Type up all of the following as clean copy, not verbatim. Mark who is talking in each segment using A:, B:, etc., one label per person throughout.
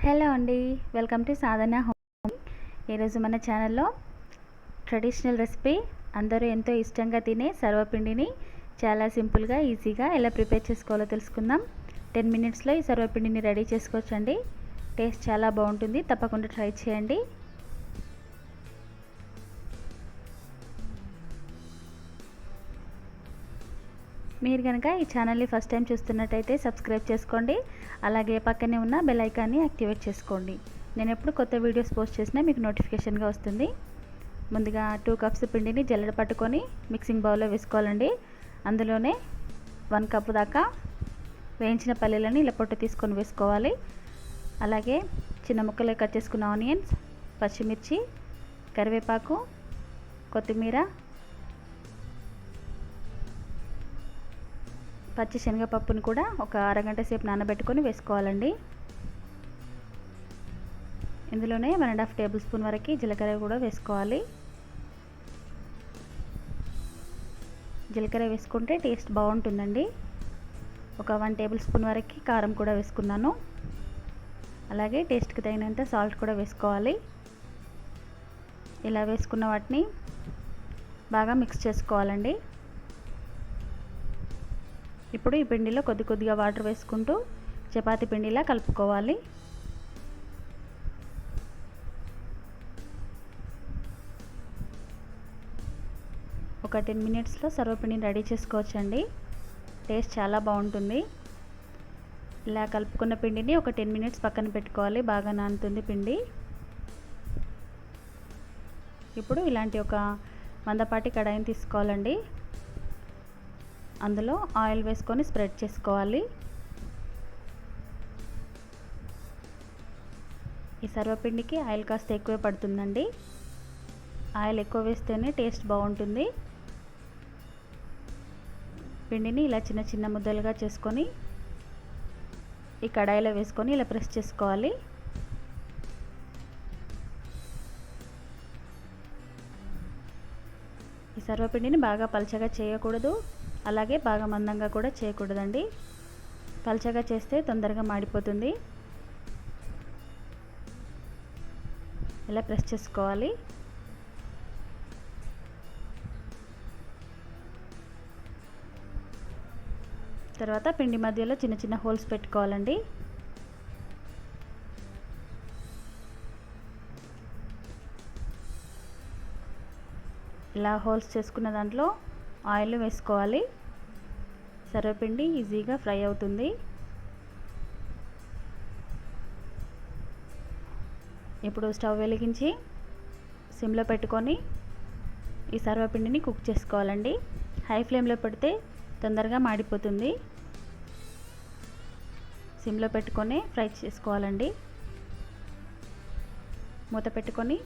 A: Hello అండి, welcome to Sadhana home. ఈరోజు మన ఛానల్లో ట్రెడిషనల్ రెసిపీ, అందరూ ఎంతో ఇష్టంగా తినే సర్వపిండిని చాలా సింపుల్గా ఈజీగా ఎలా ప్రిపేర్ చేసుకోవాలో తెలుసుకుందాం. 10 మినిట్స్లో ఈ సర్వపిండిని రెడీ చేసుకోవచ్చండి. టేస్ట్ చాలా బాగుంటుంది, తప్పకుండా ట్రై చేయండి. మీరు కనుక ఈ ఛానల్ని ఫస్ట్ టైం చూస్తున్నట్టయితే సబ్స్క్రైబ్ చేసుకోండి. అలాగే పక్కనే ఉన్న బెల్ ఐకాన్ని యాక్టివేట్ చేసుకోండి. నేను ఎప్పుడు కొత్త వీడియోస్ పోస్ట్ చేసినా మీకు నోటిఫికేషన్గా వస్తుంది. ముందుగా 2 కప్స్ పిండిని జల్లెడ పట్టుకొని మిక్సింగ్ బౌల్లో వేసుకోవాలండి. అందులోనే 1 కప్పు దాకా వేయించిన పల్లీలని ఇలా పొట్టు తీసుకొని వేసుకోవాలి. అలాగే చిన్న ముక్కలు కట్ చేసుకున్న ఆనియన్స్, పచ్చిమిర్చి, కరివేపాకు, కొత్తిమీర, పచ్చి శనగపప్పును కూడా ఒక అరగంట సేపు నానబెట్టుకొని వేసుకోవాలండి. ఇందులోనే 1.5 టేబుల్ స్పూన్ వరకు జీలకర్ర కూడా వేసుకోవాలి. జీలకర్ర వేసుకుంటే టేస్ట్ బాగుంటుందండి. ఒక 1 టేబుల్ స్పూన్ వరకు కారం కూడా వేసుకున్నాను. అలాగే టేస్ట్కి తగినంత సాల్ట్ కూడా వేసుకోవాలి. ఇలా వేసుకున్న వాటిని బాగా మిక్స్ చేసుకోవాలండి. ఇప్పుడు ఈ పిండిలో కొద్ది కొద్దిగా వాటర్ వేసుకుంటూ చపాతీ పిండిలా కలుపుకోవాలి. ఒక 10 మినిట్స్లో సర్వపిండిని రెడీ చేసుకోవచ్చండి. టేస్ట్ చాలా బాగుంటుంది. ఇలా కలుపుకున్న పిండిని ఒక 10 మినిట్స్ పక్కన పెట్టుకోవాలి, బాగా నానుతుంది పిండి. ఇప్పుడు ఇలాంటి ఒక మందపాటి కడాయిని తీసుకోవాలండి. అందులో ఆయిల్ వేసుకొని స్ప్రెడ్ చేసుకోవాలి. ఈ సర్వపిండికి ఆయిల్ కాస్త ఎక్కువే పడుతుందండి. ఆయిల్ ఎక్కువ వేస్తేనే టేస్ట్ బాగుంటుంది. పిండిని ఇలా చిన్న చిన్న ముద్దలుగా చేసుకొని ఈ కడాయిలో వేసుకొని ఇలా ప్రెస్ చేసుకోవాలి. ఈ సర్వపిండిని బాగా పలచగా చేయకూడదు, అలాగే బాగా మందంగా కూడా చేయకూడదండి. పలచగా చేస్తే తొందరగా మాడిపోతుంది. ఇలా ప్రెస్ చేసుకోవాలి. తర్వాత పిండి మధ్యలో చిన్న చిన్న హోల్స్ పెట్టుకోవాలండి. ఇలా హోల్స్ చేసుకున్న దాంట్లో ఆయిల్ వేసుకోవాలి. సర్వపిండి ఈజీగా ఫ్రై అవుతుంది. ఇప్పుడు స్టవ్ వెలిగించి సిమ్లో పెట్టుకొని ఈ సర్వపిండిని కుక్ చేసుకోవాలండి. హై ఫ్లేమ్లో పెడితే తొందరగా మాడిపోతుంది. సిమ్లో పెట్టుకొని ఫ్రై చేసుకోవాలండి. మూత పెట్టుకొని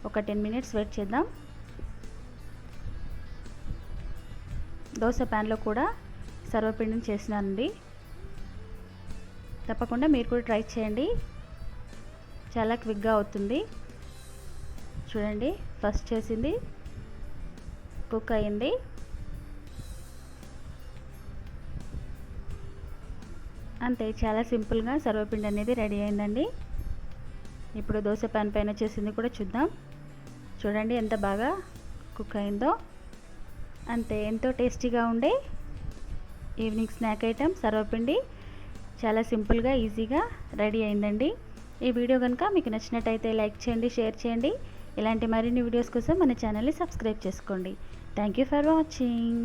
A: ఒక 10 మినిట్స్ వెయిట్ చేద్దాం. దోశ ప్యాన్లో కూడా సర్వపిండిని చేసినానండి. తప్పకుండా మీరు కూడా ట్రై చేయండి, చాలా క్విక్గా అవుతుంది. చూడండి, ఫస్ట్ చేసింది కుక్ అయింది. అంతే, చాలా సింపుల్గా సర్వపిండి అనేది రెడీ అయిందండి. ఇప్పుడు దోశ ప్యాన్ పైన చేసింది కూడా చూద్దాం. చూడండి ఎంత బాగా కుక్ అయిందో. అంతే, ఎంతో టేస్టీగా ఉండే ఈవినింగ్ స్నాక్ ఐటెం సర్వపిండి చాలా సింపుల్గా ఈజీగా రెడీ అయిందండి. ఈ వీడియో కనుక మీకు నచ్చినట్టయితే లైక్ చేయండి, షేర్ చేయండి. ఇలాంటి మరిన్ని వీడియోస్ కోసం మన ఛానల్ని సబ్స్క్రైబ్ చేసుకోండి. Thank you for watching.